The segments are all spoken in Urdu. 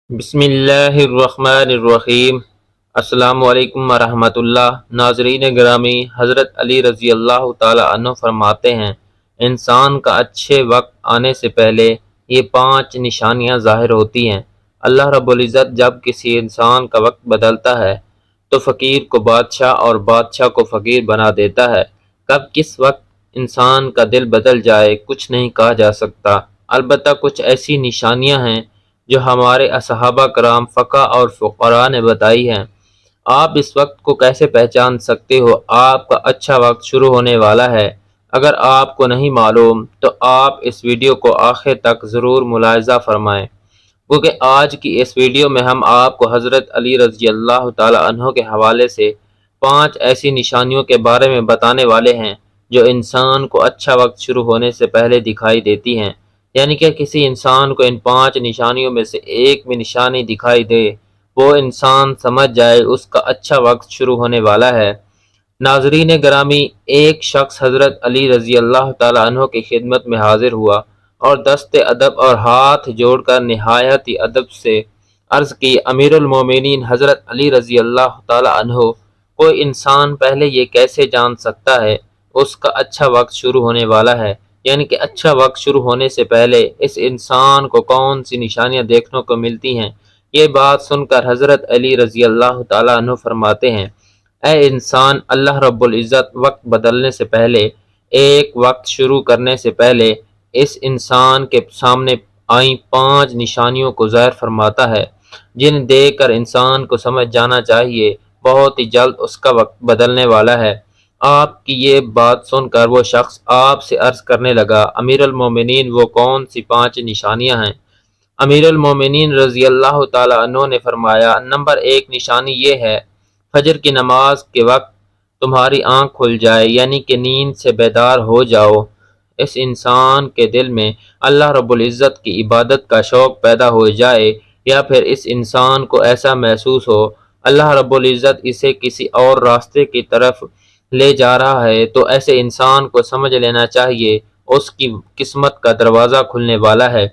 بسم اللہ الرحمن الرحیم۔ السلام علیکم ورحمۃ اللہ۔ ناظرین گرامی، حضرت علی رضی اللہ تعالی عنہ فرماتے ہیں، انسان کا اچھے وقت آنے سے پہلے یہ 5 نشانیاں ظاہر ہوتی ہیں۔ اللہ رب العزت جب کسی انسان کا وقت بدلتا ہے تو فقیر کو بادشاہ اور بادشاہ کو فقیر بنا دیتا ہے۔ کب کس وقت انسان کا دل بدل جائے کچھ نہیں کہا جا سکتا، البتہ کچھ ایسی نشانیاں ہیں جو ہمارے صحابہ کرام فقہ اور فقراء نے بتائی ہیں۔ آپ اس وقت کو کیسے پہچان سکتے ہو؟ آپ کا اچھا وقت شروع ہونے والا ہے۔ اگر آپ کو نہیں معلوم تو آپ اس ویڈیو کو آخر تک ضرور ملاحظہ فرمائیں، کیونکہ آج کی اس ویڈیو میں ہم آپ کو حضرت علی رضی اللہ تعالی عنہ کے حوالے سے 5 ایسی نشانیوں کے بارے میں بتانے والے ہیں جو انسان کو اچھا وقت شروع ہونے سے پہلے دکھائی دیتی ہیں۔ یعنی کہ کسی انسان کو ان 5 نشانیوں میں سے ایک بھی نشانی دکھائی دے، وہ انسان سمجھ جائے اس کا اچھا وقت شروع ہونے والا ہے۔ ناظرین گرامی، ایک شخص حضرت علی رضی اللہ تعالی عنہ کی خدمت میں حاضر ہوا اور دست ادب اور ہاتھ جوڑ کر نہایت ہی ادب سے عرض کی، امیر المومنین حضرت علی رضی اللہ تعالی عنہ، کوئی انسان پہلے یہ کیسے جان سکتا ہے اس کا اچھا وقت شروع ہونے والا ہے؟ یعنی کہ اچھا وقت شروع ہونے سے پہلے اس انسان کو کون سی نشانیاں دیکھنے کو ملتی ہیں؟ یہ بات سن کر حضرت علی رضی اللہ تعالیٰ عنہ فرماتے ہیں، اے انسان، اللہ رب العزت وقت بدلنے سے پہلے، ایک وقت شروع کرنے سے پہلے اس انسان کے سامنے آئی 5 نشانیوں کو ظاہر فرماتا ہے، جن دیکھ کر انسان کو سمجھ جانا چاہیے بہت ہی جلد اس کا وقت بدلنے والا ہے۔ آپ کی یہ بات سن کر وہ شخص آپ سے عرض کرنے لگا، امیر المومنین وہ کون سی 5 نشانیاں ہیں؟ امیر المومنین رضی اللہ تعالیٰ عنہ نے فرمایا، نمبر 1 نشانی یہ ہے، فجر کی نماز کے وقت تمہاری آنکھ کھل جائے، یعنی کہ نیند سے بیدار ہو جاؤ۔ اس انسان کے دل میں اللہ رب العزت کی عبادت کا شوق پیدا ہو جائے، یا پھر اس انسان کو ایسا محسوس ہو اللہ رب العزت اسے کسی اور راستے کی طرف لے جا رہا ہے، تو ایسے انسان کو سمجھ لینا چاہیے اس کی قسمت کا دروازہ کھلنے والا ہے،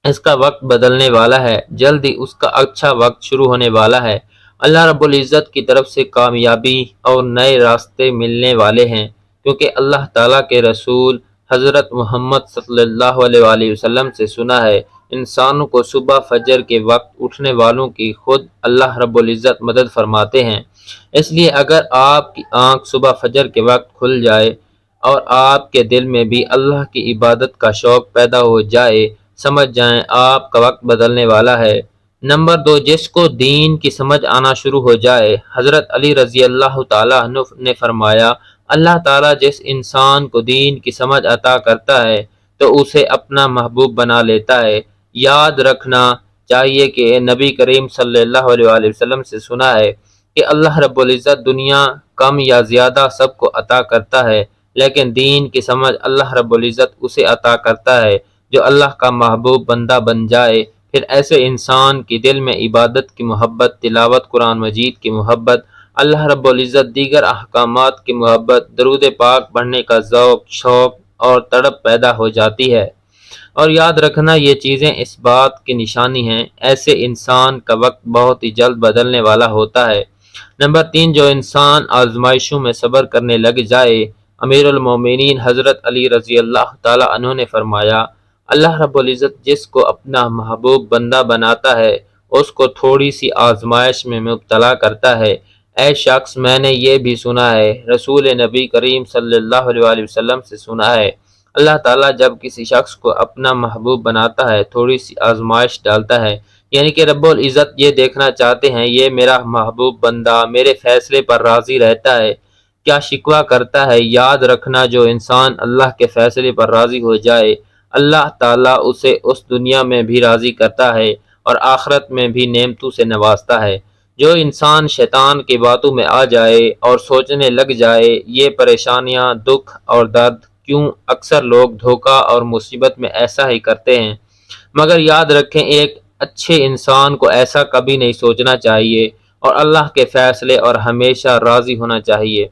اس کا وقت بدلنے والا ہے، جلد ہی اس کا اچھا وقت شروع ہونے والا ہے۔ اللہ رب العزت کی طرف سے کامیابی اور نئے راستے ملنے والے ہیں، کیونکہ اللہ تعالیٰ کے رسول حضرت محمد صلی اللہ علیہ وآلہ وسلم سے سنا ہے، انسانوں کو صبح فجر کے وقت اٹھنے والوں کی خود اللہ رب العزت مدد فرماتے ہیں۔ اس لیے اگر آپ کی آنکھ صبح فجر کے وقت کھل جائے اور آپ کے دل میں بھی اللہ کی عبادت کا شوق پیدا ہو جائے، سمجھ جائیں آپ کا وقت بدلنے والا ہے۔ نمبر 2، جس کو دین کی سمجھ آنا شروع ہو جائے، حضرت علی رضی اللہ تعالیٰ عنہ نے فرمایا، اللہ تعالیٰ جس انسان کو دین کی سمجھ عطا کرتا ہے تو اسے اپنا محبوب بنا لیتا ہے۔ یاد رکھنا چاہیے کہ نبی کریم صلی اللہ علیہ وآلہ وسلم سے سنا ہے کہ اللہ رب العزت دنیا کم یا زیادہ سب کو عطا کرتا ہے، لیکن دین کی سمجھ اللہ رب العزت اسے عطا کرتا ہے جو اللہ کا محبوب بندہ بن جائے۔ پھر ایسے انسان کی دل میں عبادت کی محبت، تلاوت قرآن مجید کی محبت، اللہ رب العزت دیگر احکامات کی محبت، درود پاک پڑھنے کا ذوق، شوق اور تڑپ پیدا ہو جاتی ہے۔ اور یاد رکھنا یہ چیزیں اس بات کی نشانی ہیں، ایسے انسان کا وقت بہت ہی جلد بدلنے والا ہوتا ہے۔ نمبر 3، جو انسان آزمائشوں میں صبر کرنے لگ جائے، امیر المومنین حضرت علی رضی اللہ تعالی عنہ نے فرمایا، اللہ رب العزت جس کو اپنا محبوب بندہ بناتا ہے اس کو تھوڑی سی آزمائش میں مبتلا کرتا ہے۔ اے شخص، میں نے یہ بھی سنا ہے، رسول نبی کریم صلی اللہ علیہ وآلہ وسلم سے سنا ہے، اللہ تعالیٰ جب کسی شخص کو اپنا محبوب بناتا ہے تھوڑی سی آزمائش ڈالتا ہے، یعنی کہ رب العزت یہ دیکھنا چاہتے ہیں یہ میرا محبوب بندہ میرے فیصلے پر راضی رہتا ہے کیا شکوہ کرتا ہے۔ یاد رکھنا جو انسان اللہ کے فیصلے پر راضی ہو جائے، اللہ تعالیٰ اسے اس دنیا میں بھی راضی کرتا ہے اور آخرت میں بھی نعمتوں سے نوازتا ہے۔ جو انسان شیطان کی باتوں میں آ جائے اور سوچنے لگ جائے یہ پریشانیاں، دکھ اور درد کیوں، اکثر لوگ دھوکہ اور مصیبت میں ایسا ہی کرتے ہیں، مگر یاد رکھیں ایک اچھے انسان کو ایسا کبھی نہیں سوچنا چاہیے اور اللہ کے فیصلے اور ہمیشہ راضی ہونا چاہیے۔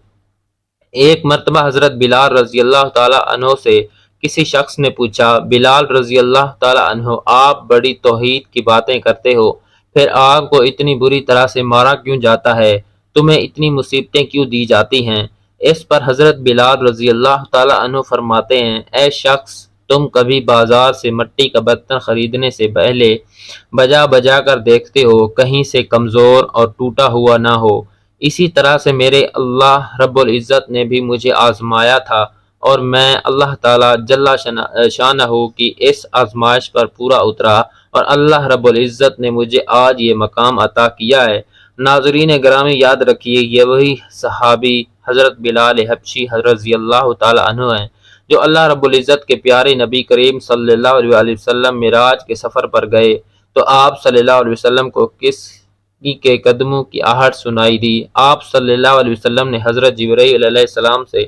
ایک مرتبہ حضرت بلال رضی اللہ تعالی عنہ سے کسی شخص نے پوچھا، بلال رضی اللہ تعالیٰ عنہ، آپ بڑی توحید کی باتیں کرتے ہو، پھر آپ کو اتنی بری طرح سے مارا کیوں جاتا ہے؟ تمہیں اتنی مصیبتیں کیوں دی جاتی ہیں؟ اس پر حضرت بلال رضی اللہ تعالیٰ عنہ فرماتے ہیں، اے شخص، تم کبھی بازار سے مٹی کا برتن خریدنے سے پہلے بجا بجا کر دیکھتے ہو کہیں سے کمزور اور ٹوٹا ہوا نہ ہو۔ اسی طرح سے میرے اللہ رب العزت نے بھی مجھے آزمایا تھا، اور میں اللہ تعالیٰ جل شانہ کی اس آزمائش پر پورا اترا، اور اللہ رب العزت نے مجھے آج یہ مقام عطا کیا ہے۔ ناظرین گرامی، یاد رکھیے، یہ وہی صحابی حضرت بلال حبشی رضی اللہ تعالی عنہ ہیں جو اللہ رب العزت کے پیارے نبی کریم صلی اللہ علیہ وسلم معراج کے سفر پر گئے تو آپ صلی اللہ علیہ وسلم کو کس کے قدموں کی آہٹ سنائی دی۔ آپ صلی اللہ علیہ وسلم نے حضرت جبرائیل علیہ السلام سے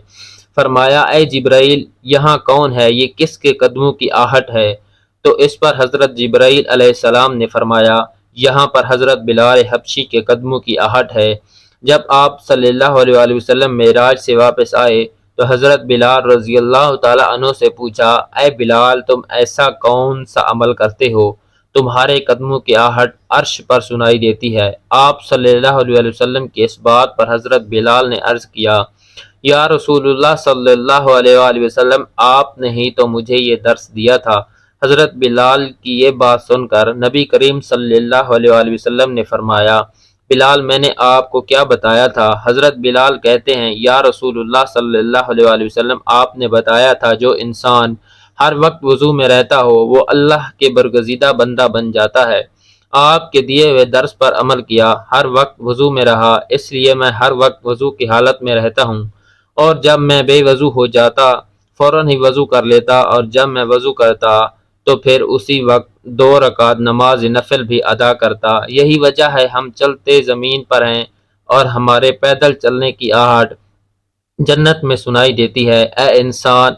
فرمایا، اے جبرائیل، یہاں کون ہے؟ یہ کس کے قدموں کی آہٹ ہے؟ تو اس پر حضرت جبرائیل علیہ السلام نے فرمایا، یہاں پر حضرت بلال حبشی کے قدموں کی آہٹ ہے۔ جب آپ صلی اللہ علیہ وسلم معراج سے واپس آئے تو حضرت بلال رضی اللہ تعالی عنہ سے پوچھا، اے بلال، تم ایسا کون سا عمل کرتے ہو تمہارے قدموں کی آہٹ عرش پر سنائی دیتی ہے؟ آپ صلی اللہ علیہ وسلم کی اس بات پر حضرت بلال نے عرض کیا، یا رسول اللہ صلی اللہ علیہ وسلم، آپ نے ہی تو مجھے یہ درس دیا تھا۔ حضرت بلال کی یہ بات سن کر نبی کریم صلی اللہ علیہ وسلم نے فرمایا، بلال، میں نے آپ کو کیا بتایا تھا؟ حضرت بلال کہتے ہیں، یا رسول اللہ صلی اللہ علیہ وسلم، آپ نے بتایا تھا جو انسان ہر وقت وضو میں رہتا ہو وہ اللہ کے برگزیدہ بندہ بن جاتا ہے۔ آپ کے دیے ہوئے درس پر عمل کیا، ہر وقت وضو میں رہا، اس لیے میں ہر وقت وضو کی حالت میں رہتا ہوں، اور جب میں بے وضو ہو جاتا فوراً ہی وضو کر لیتا، اور جب میں وضو کرتا تو پھر اسی وقت 2 رکعت نماز نفل بھی ادا کرتا۔ یہی وجہ ہے ہم چلتے زمین پر ہیں اور ہمارے پیدل چلنے کی آہٹ جنت میں سنائی دیتی ہے۔ اے انسان،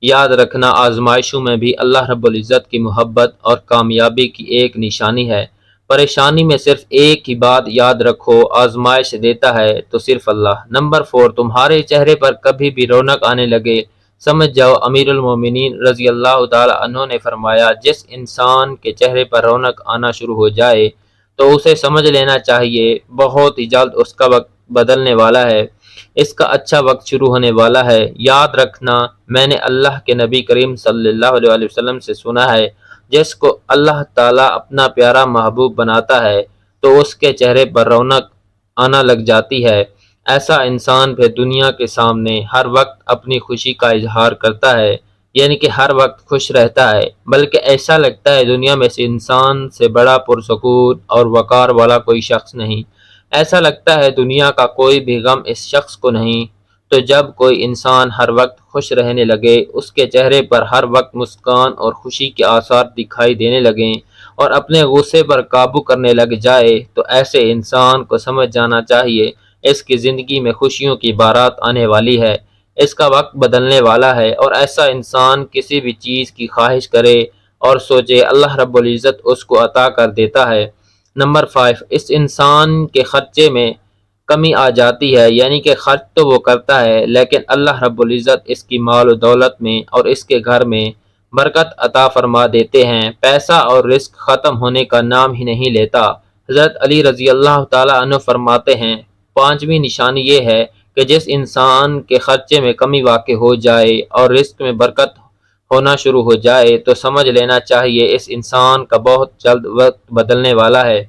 یاد رکھنا، آزمائشوں میں بھی اللہ رب العزت کی محبت اور کامیابی کی ایک نشانی ہے۔ پریشانی میں صرف ایک ہی بات یاد رکھو، آزمائش دیتا ہے تو صرف اللہ۔ نمبر 4، تمہارے چہرے پر کبھی بھی رونق آنے لگے، سمجھ جاؤ امیر المومنین رضی اللہ تعالی عنہ نے فرمایا، جس انسان کے چہرے پر رونق آنا شروع ہو جائے تو اسے سمجھ لینا چاہیے بہت ہی جلد اس کا وقت بدلنے والا ہے، اس کا اچھا وقت شروع ہونے والا ہے۔ یاد رکھنا، میں نے اللہ کے نبی کریم صلی اللہ علیہ وسلم سے سنا ہے، جس کو اللہ تعالیٰ اپنا پیارا محبوب بناتا ہے تو اس کے چہرے پر رونق آنا لگ جاتی ہے۔ ایسا انسان پھر دنیا کے سامنے ہر وقت اپنی خوشی کا اظہار کرتا ہے، یعنی کہ ہر وقت خوش رہتا ہے، بلکہ ایسا لگتا ہے دنیا میں سے انسان سے بڑا پرسکون اور وقار والا کوئی شخص نہیں۔ ایسا لگتا ہے دنیا کا کوئی بھی غم اس شخص کو نہیں۔ تو جب کوئی انسان ہر وقت خوش رہنے لگے، اس کے چہرے پر ہر وقت مسکان اور خوشی کے آثار دکھائی دینے لگیں، اور اپنے غصے پر قابو کرنے لگ جائے، تو ایسے انسان کو سمجھ جانا چاہیے اس کی زندگی میں خوشیوں کی بارات آنے والی ہے، اس کا وقت بدلنے والا ہے۔ اور ایسا انسان کسی بھی چیز کی خواہش کرے اور سوچے، اللہ رب العزت اس کو عطا کر دیتا ہے۔ نمبر 5، اس انسان کے خرچے میں کمی آ جاتی ہے، یعنی کہ خرچ تو وہ کرتا ہے لیکن اللہ رب العزت اس کی مال و دولت میں اور اس کے گھر میں برکت عطا فرما دیتے ہیں۔ پیسہ اور رزق ختم ہونے کا نام ہی نہیں لیتا۔ حضرت علی رضی اللہ تعالی عنہ فرماتے ہیں، 5ویں نشانی یہ ہے کہ جس انسان کے خرچے میں کمی واقع ہو جائے اور رزق میں برکت ہونا شروع ہو جائے تو سمجھ لینا چاہیے اس انسان کا بہت جلد وقت بدلنے والا ہے،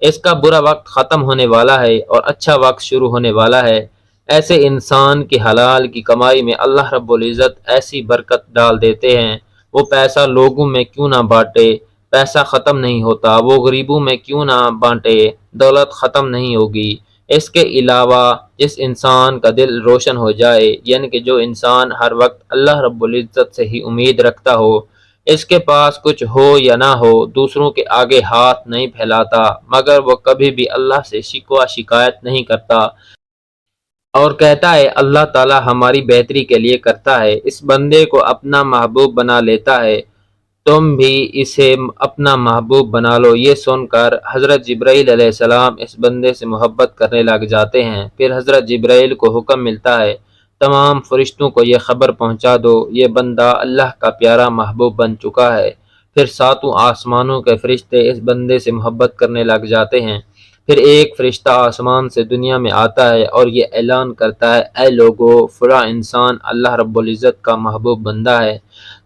اس کا برا وقت ختم ہونے والا ہے اور اچھا وقت شروع ہونے والا ہے۔ ایسے انسان کی حلال کی کمائی میں اللہ رب العزت ایسی برکت ڈال دیتے ہیں، وہ پیسہ لوگوں میں کیوں نہ بانٹے، پیسہ ختم نہیں ہوتا، وہ غریبوں میں کیوں نہ بانٹے، دولت ختم نہیں ہوگی۔ اس کے علاوہ جس انسان کا دل روشن ہو جائے، یعنی کہ جو انسان ہر وقت اللہ رب العزت سے ہی امید رکھتا ہو، اس کے پاس کچھ ہو یا نہ ہو، دوسروں کے آگے ہاتھ نہیں پھیلاتا، مگر وہ کبھی بھی اللہ سے شکوہ شکایت نہیں کرتا اور کہتا ہے اللہ تعالی ہماری بہتری کے لیے کرتا ہے، اس بندے کو اپنا محبوب بنا لیتا ہے، تم بھی اسے اپنا محبوب بنا لو۔ یہ سن کر حضرت جبرائیل علیہ السلام اس بندے سے محبت کرنے لگ جاتے ہیں۔ پھر حضرت جبرائیل کو حکم ملتا ہے، تمام فرشتوں کو یہ خبر پہنچا دو، یہ بندہ اللہ کا پیارا محبوب بن چکا ہے۔ پھر ساتوں آسمانوں کے فرشتے اس بندے سے محبت کرنے لگ جاتے ہیں۔ پھر ایک فرشتہ آسمان سے دنیا میں آتا ہے اور یہ اعلان کرتا ہے، اے لوگو، فلاں انسان اللہ رب العزت کا محبوب بندہ ہے۔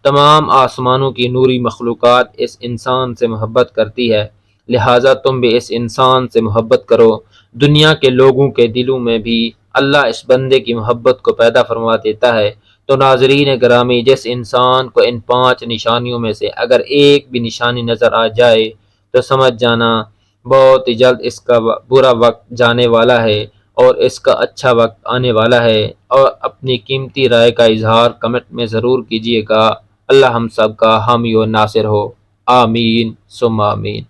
تمام آسمانوں کی نوری مخلوقات اس انسان سے محبت کرتی ہے، لہٰذا تم بھی اس انسان سے محبت کرو۔ دنیا کے لوگوں کے دلوں میں بھی اللہ اس بندے کی محبت کو پیدا فرما دیتا ہے۔ تو ناظرین گرامی، جس انسان کو ان 5 نشانیوں میں سے اگر ایک بھی نشانی نظر آ جائے تو سمجھ جانا بہت ہی جلد اس کا برا وقت جانے والا ہے اور اس کا اچھا وقت آنے والا ہے۔ اور اپنی قیمتی رائے کا اظہار کمنٹ میں ضرور کیجیے گا۔ اللہ ہم سب کا حامی و ناصر ہو، آمین ثم آمین۔